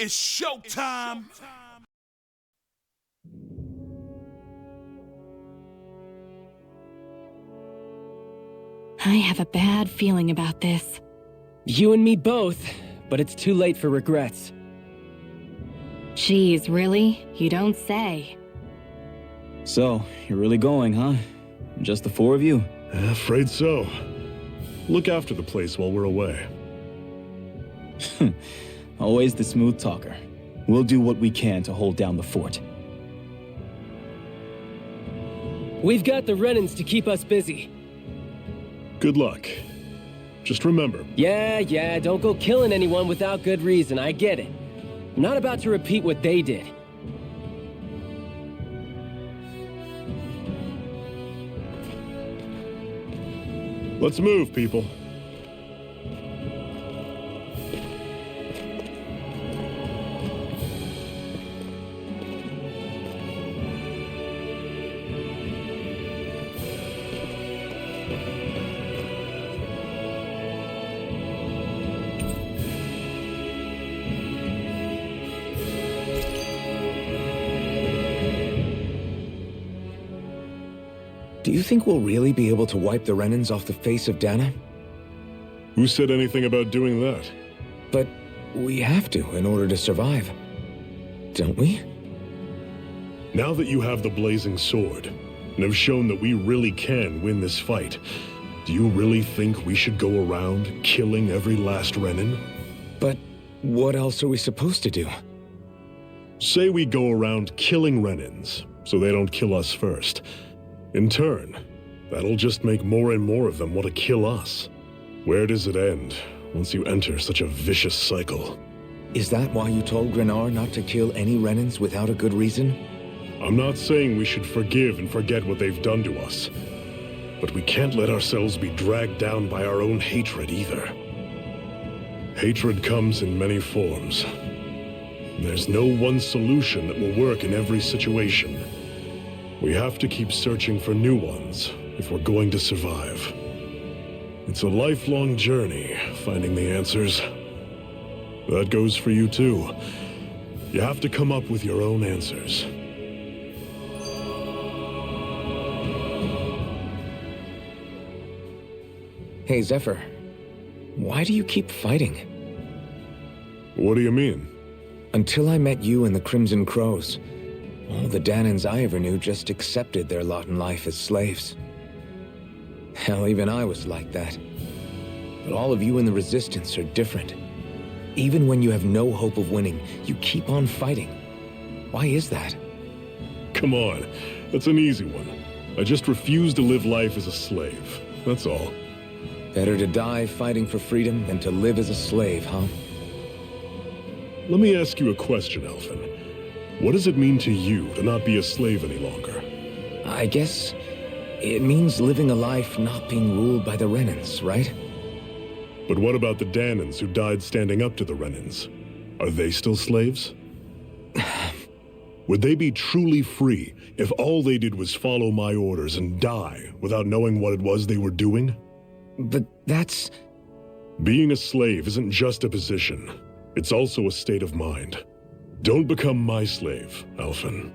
It's showtime. I have a bad feeling about this. You and me both, but it's too late for regrets. Geez, really? You don't say. So, you're really going, huh? Just the four of you? Afraid so. Look after the place while we're away. Always the smooth talker. We'll do what we can to hold down the fort. We've got the Renans to keep us busy. Good luck. Just remember... Yeah, don't go killing anyone without good reason, I get it. I'm not about to repeat what they did. Let's move, people. Do you think we'll really be able to wipe the Renans off the face of Dana? Who said anything about doing that? But we have to in order to survive. Don't we? Now that you have the blazing sword, and have shown that we really can win this fight, do you really think we should go around killing every last Renan? But what else are we supposed to do? Say we go around killing Renans, so they don't kill us first. In turn, that'll just make more and more of them want to kill us. Where does it end, once you enter such a vicious cycle? Is that why you told Grenar not to kill any Renans without a good reason? I'm not saying we should forgive and forget what they've done to us, but we can't let ourselves be dragged down by our own hatred either. Hatred comes in many forms. There's no one solution that will work in every situation. We have to keep searching for new ones if we're going to survive. It's a lifelong journey, finding the answers. That goes for you too. You have to come up with your own answers. Hey, Zephyr. Why do you keep fighting? What do you mean? Until I met you and the Crimson Crows, all the Danans I ever knew just accepted their lot in life as slaves. Hell, even I was like that. But all of you in the Resistance are different. Even when you have no hope of winning, you keep on fighting. Why is that? Come on, that's an easy one. I just refuse to live life as a slave, that's all. Better to die fighting for freedom than to live as a slave, huh? Let me ask you a question, Elfin. What does it mean to you to not be a slave any longer? I guess it means living a life not being ruled by the Renans, right? But what about the Danans who died standing up to the Renans? Are they still slaves? Would they be truly free if all they did was follow my orders and die without knowing what it was they were doing? But that's... Being a slave isn't just a position. It's also a state of mind. Don't become my slave, Alphen.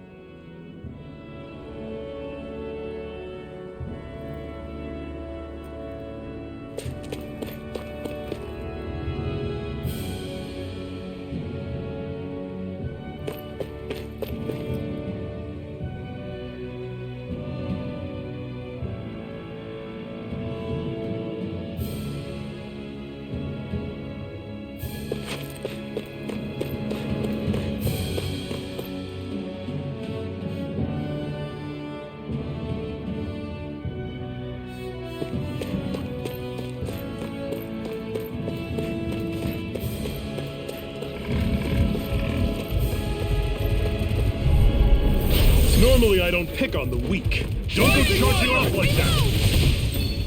Normally I don't pick on the weak. Don't go charging off like that!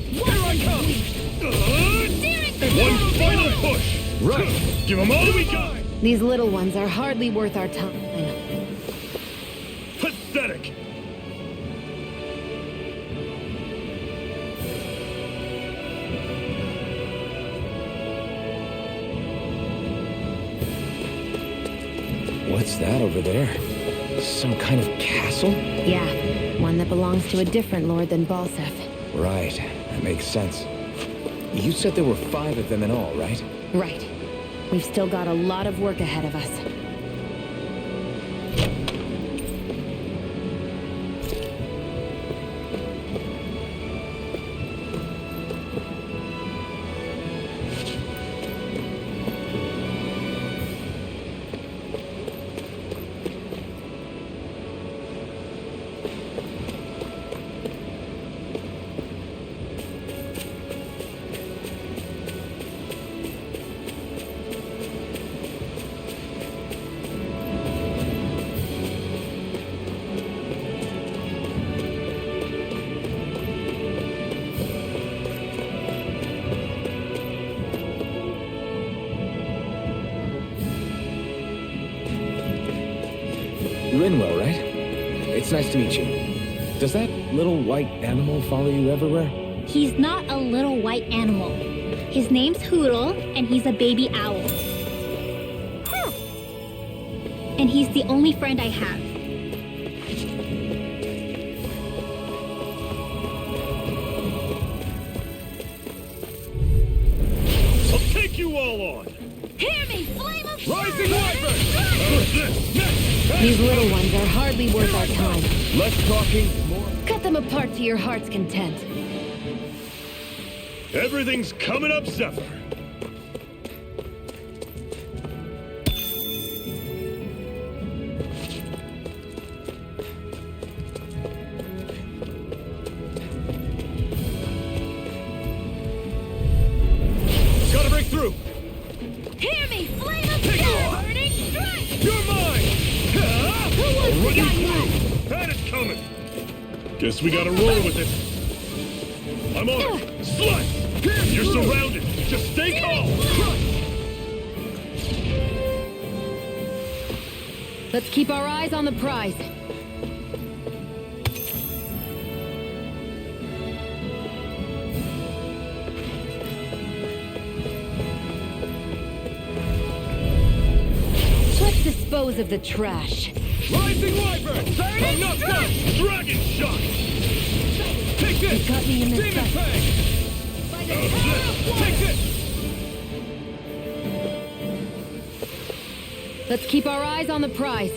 Here I come! One final push! Right! Give them all we got! These little ones are hardly worth our time. Pathetic! What's that over there? Some kind of castle? Yeah, one that belongs to a different lord than Balsef. Right, that makes sense. You said there were 5 of them in all, right? Right. We've still got a lot of work ahead of us. Rinwell, right? It's nice to meet you. Does that little white animal follow you everywhere? He's not a little white animal. His name's Hoodle, and he's a baby owl. And he's the only friend I have. I'll take you all on! Hear me, flame of Rising Wyvern! These little ones are hardly worth our time. Less talking, more... Cut them apart to your heart's content. Everything's coming up, Zephyr! Gotta break through! Hear me, flame of Take off! burning strike! You're mine! Who wants to Already die through! now? Had it coming! Guess we gotta roll with it. I'm on it! Slice! You're surrounded! Just stay calm! Let's keep our eyes on the prize. Let's dispose of the trash. Rising Wyvern! I'm not done! Dragon Shot! Take this! You got me in this Demon fight. Fang! Take this! Let's keep our eyes on the prize.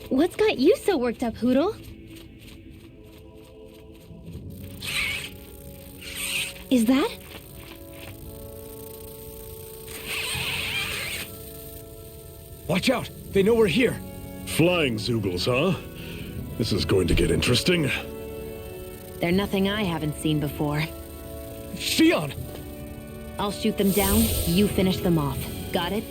What's got you so worked up, Hoodle? Is that? Watch out! They know we're here! Flying Zoogles, huh? This is going to get interesting. They're nothing I haven't seen before. Shion! I'll shoot them down, you finish them off. Got it?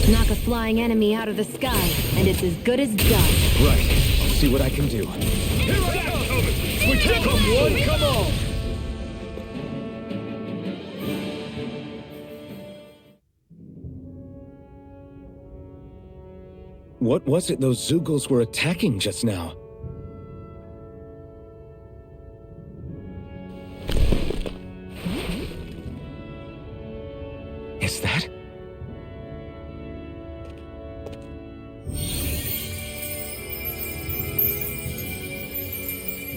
Knock a flying enemy out of the sky, and it's as good as done. Right. I'll see what I can do. Here I come! We take them one, come on! What was it those Zoogles were attacking just now? Is that?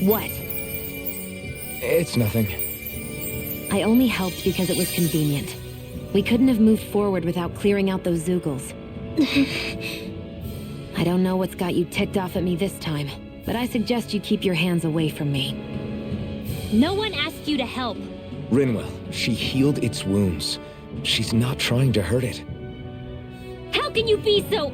What? It's nothing. I only helped because it was convenient. We couldn't have moved forward without clearing out those Zoogles. I don't know what's got you ticked off at me this time, but I suggest you keep your hands away from me. No one asked you to help. Rinwell, she healed its wounds. She's not trying to hurt it. How can you be so...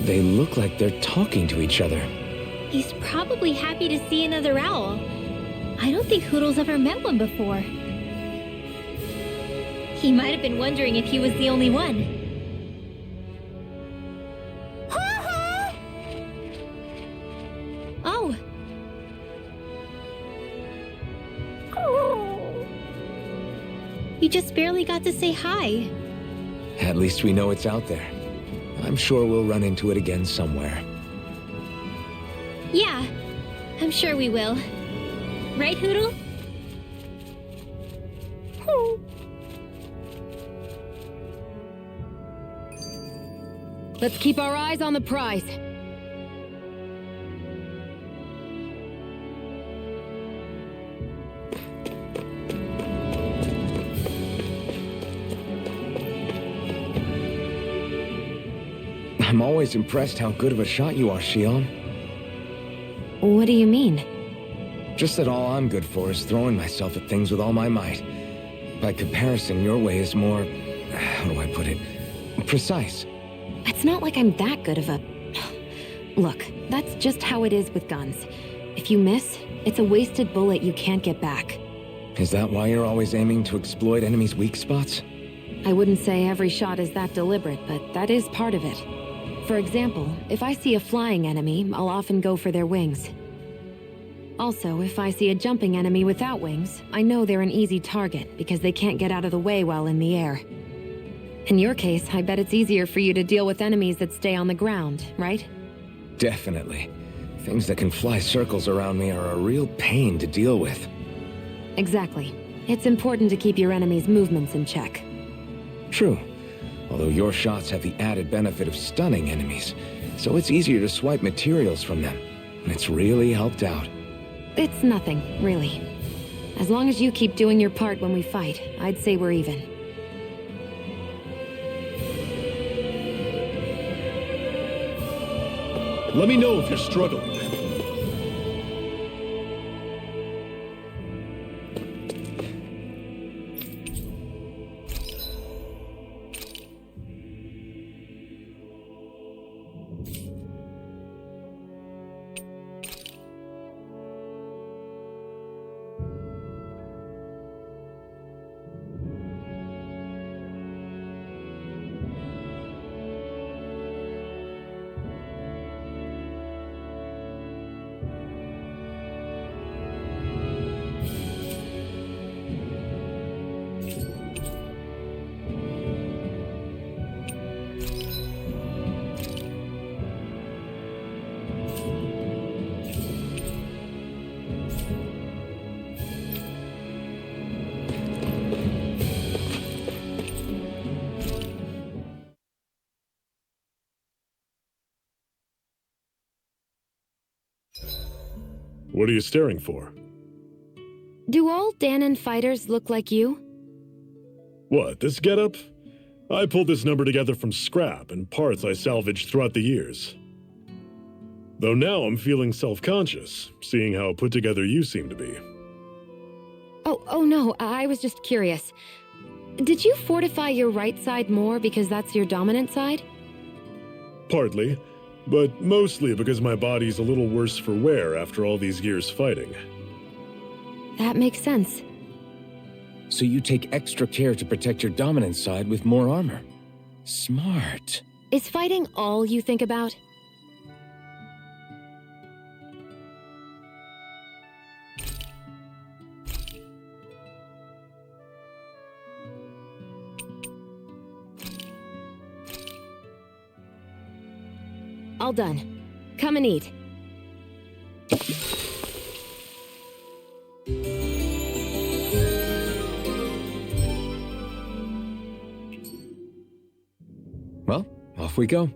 They look like they're talking to each other. He's probably happy to see another owl. I don't think Hoodle's ever met one before. He might have been wondering if he was the only one. Oh. You just barely got to say hi. At least we know it's out there. I'm sure we'll run into it again somewhere. Yeah, I'm sure we will. Right, Hoodle? Let's keep our eyes on the prize. I'm always impressed how good of a shot you are, Shion. What do you mean? Just that all I'm good for is throwing myself at things with all my might. By comparison, your way is more... how do I put it? Precise. It's not like I'm that good of a... Look, that's just how it is with guns. If you miss, it's a wasted bullet you can't get back. Is that why you're always aiming to exploit enemies' weak spots? I wouldn't say every shot is that deliberate, but that is part of it. For example, if I see a flying enemy, I'll often go for their wings. Also, if I see a jumping enemy without wings, I know they're an easy target because they can't get out of the way while in the air. In your case, I bet it's easier for you to deal with enemies that stay on the ground, right? Definitely. Things that can fly circles around me are a real pain to deal with. Exactly. It's important to keep your enemy's movements in check. True. Although your shots have the added benefit of stunning enemies, so it's easier to swipe materials from them. It's really helped out. It's nothing, really. As long as you keep doing your part when we fight, I'd say we're even. Let me know if you're struggling. What are you staring for? Do all Danon fighters look like you? What, this getup? I pulled this number together from scrap and parts I salvaged throughout the years. Though now I'm feeling self-conscious, seeing how put together you seem to be. Oh no, I was just curious. Did you fortify your right side more because that's your dominant side? Partly, but mostly because my body's a little worse for wear after all these years fighting. That makes sense. So you take extra care to protect your dominant side with more armor. Smart. Is fighting all you think about? All done. Come and eat. Well, off we go.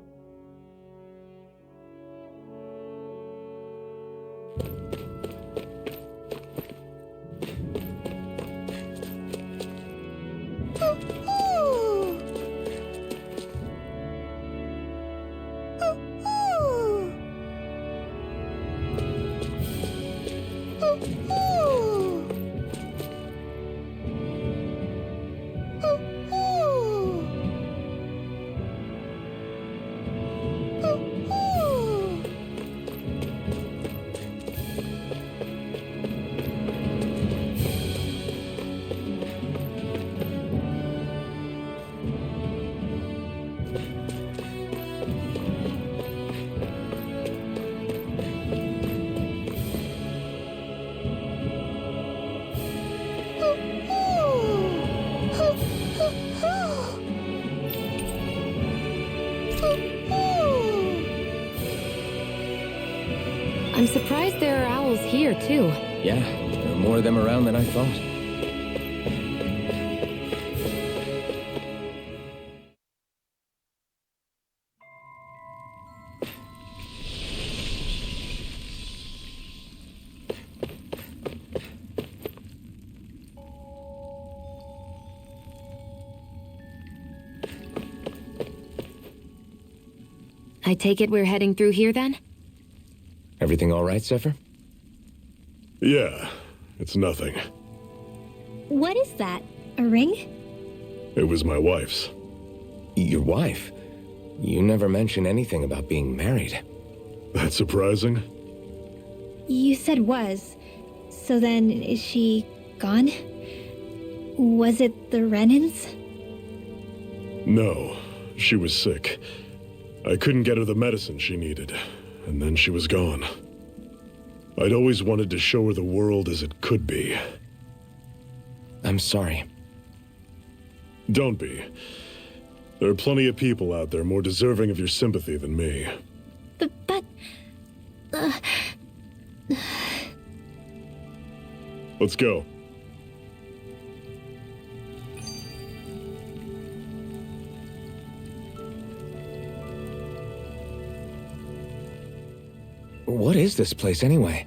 surprised there are owls here, too. Yeah, there are more of them around than I thought. I take it we're heading through here, then? Everything all right, Zephyr? Yeah, it's nothing. What is that? A ring? It was my wife's. Your wife? You never mentioned anything about being married. That's surprising? You said was. So then, is she gone? Was it the Renans? No, she was sick. I couldn't get her the medicine she needed, and then she was gone. I'd always wanted to show her the world as it could be. I'm sorry. Don't be. There are plenty of people out there more deserving of your sympathy than me. But... Let's go. What is this place, anyway?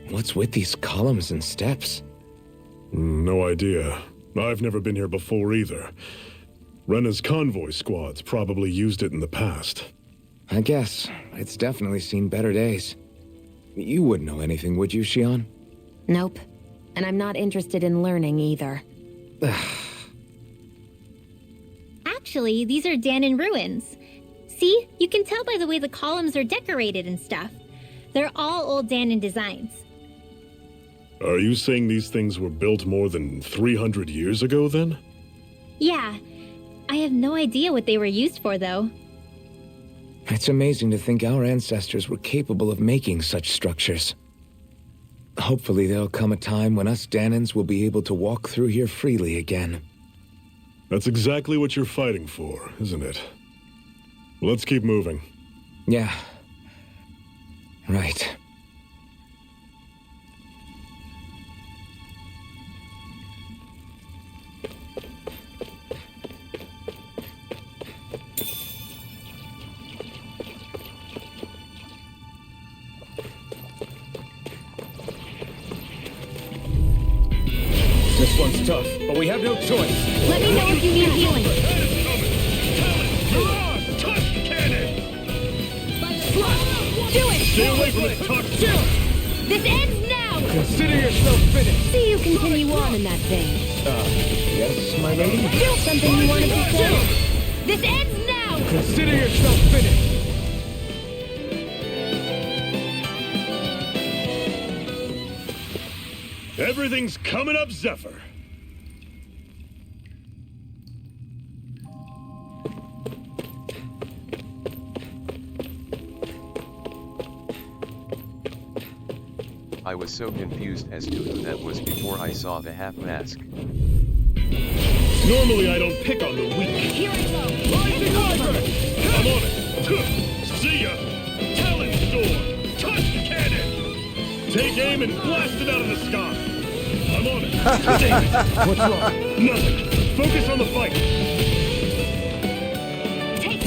What's with these columns and steps? No idea. I've never been here before either. Rena's convoy squads probably used it in the past. I guess. It's definitely seen better days. You wouldn't know anything, would you, Xion? Nope. And I'm not interested in learning either. Actually, these are Danan ruins. See? You can tell by the way the columns are decorated and stuff. They're all old Danan designs. Are you saying these things were built more than 300 years ago, then? Yeah. I have no idea what they were used for, though. It's amazing to think our ancestors were capable of making such structures. Hopefully there'll come a time when us Danans will be able to walk through here freely again. That's exactly what you're fighting for, isn't it? Let's keep moving. Yeah. Right. This one's tough, but we have no choice. Let me know if you need healing. Do it! Stay away from it, Tuck! This ends now! Consider yourself finished. See you continue on in that vein. Yes, my lady? Do something you wanted to say! This ends now! Consider yourself finished. Everything's coming up, Zephyr. I was so confused as to who that was before I saw the half-mask. Normally I don't pick on the weak. Here I go! I'm on it! See ya! Talent Storm! Touch cannon! Take aim and blast it out of the sky! I'm on it! What's wrong? Nothing! Focus on the fight!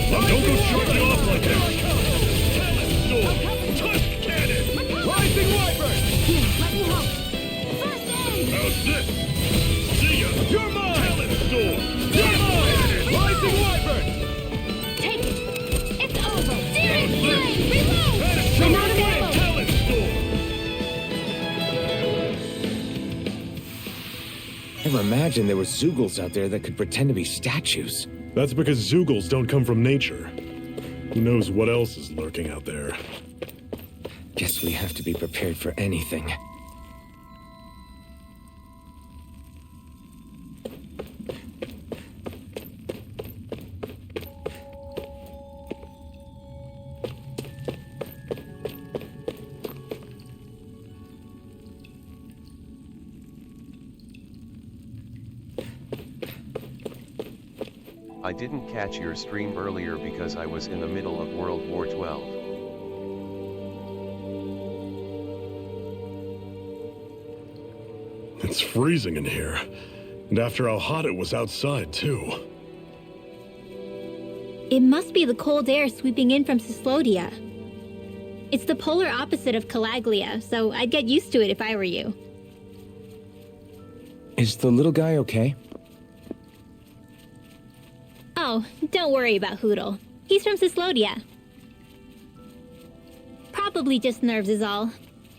Don't go charging off like that! Talent Storm! Touch cannon! Rising Wyvern! Let me help! First aid! How's this? See ya! You're mine! Talent Storm! You're mine! Rising Wyvern! Take it! It's over! Searing How's flame! this? Reload! I'm out of ammo! Talent Storm! Never imagined there were Zoogles out there that could pretend to be statues. That's because Zoogles don't come from nature. Who knows what else is lurking out there? Guess we have to be prepared for anything. I didn't catch your stream earlier because I was in the middle of World War XII. It's freezing in here. And after how hot it was outside, too. It must be the cold air sweeping in from Cislodia. It's the polar opposite of Calaglia, so I'd get used to it if I were you. Is the little guy okay? Oh, don't worry about Hoodle. He's from Cislodia. Probably just nerves is all.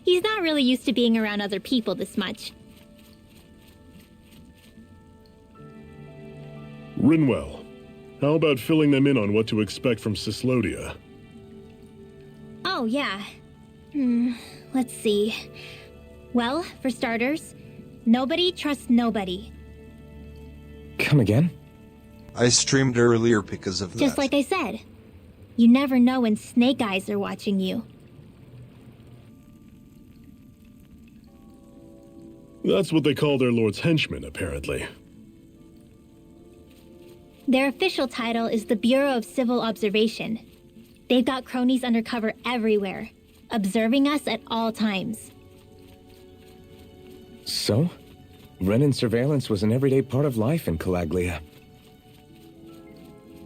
He's not really used to being around other people this much. Rinwell, how about filling them in on what to expect from Cislodia? Oh, yeah. Let's see. Well, for starters, nobody trusts nobody. Come again? I streamed earlier because of that. Just like I said. You never know when Snake Eyes are watching you. That's what they call their lord's henchmen, apparently. Their official title is the Bureau of Civil Observation. They've got cronies undercover everywhere, observing us at all times. So? Renin surveillance was an everyday part of life in Calaglia.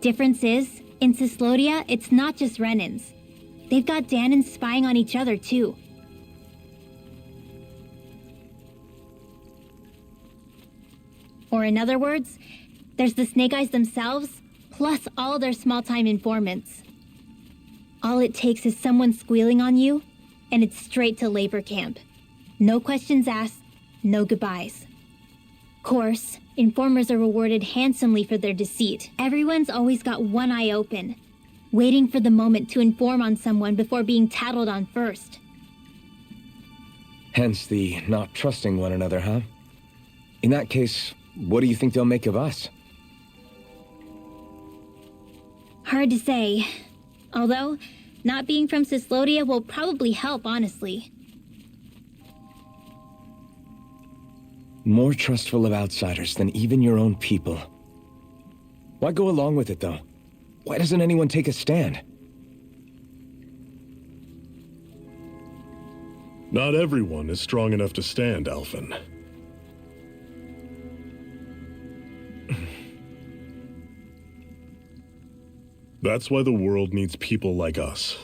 Difference is, in Cislodia, it's not just Renins. They've got Danans spying on each other, too. Or in other words, there's the Snake Eyes themselves, plus all their small-time informants. All it takes is someone squealing on you, and it's straight to labor camp. No questions asked, no goodbyes. Course, informers are rewarded handsomely for their deceit. Everyone's always got one eye open, waiting for the moment to inform on someone before being tattled on first. Hence the not trusting one another, huh? In that case, what do you think they'll make of us? Hard to say. Although, not being from Cislodia will probably help, honestly. More trustful of outsiders than even your own people. Why go along with it, though? Why doesn't anyone take a stand? Not everyone is strong enough to stand, Alphen. That's why the world needs people like us.